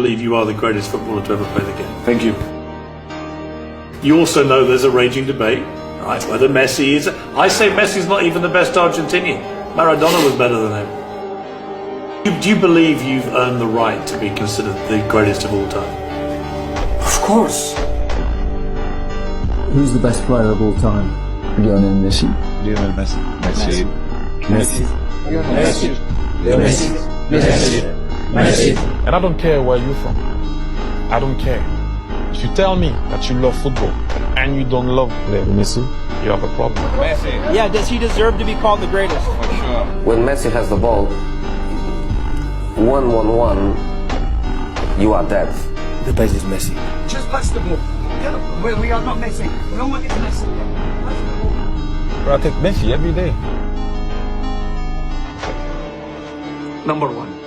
believe you are the greatest footballer to ever play the game. Thank you. You also know there's a raging debate, right, whether Messi is... I say Messi's not even the best Argentinian. Maradona was better than him. Do you believe you've earned the right to be considered the greatest of all time? Of course. Who's the best player of all time? Lionel Messi. Lionel Messi. Messi. Messi. Messi. Messi. Messi. Messi. And I don't care where you're from. I don't care. If you tell me that you love football and you don't love Lionel Messi, you have a problem. Messi. Yeah, does he deserve to be called the greatest? For sure. When Messi has the ball, 1-1-1, you are dead. The best is Messi. Just pass the ball. We are not Messi. No one is Messi. I take Messi every day. Number one.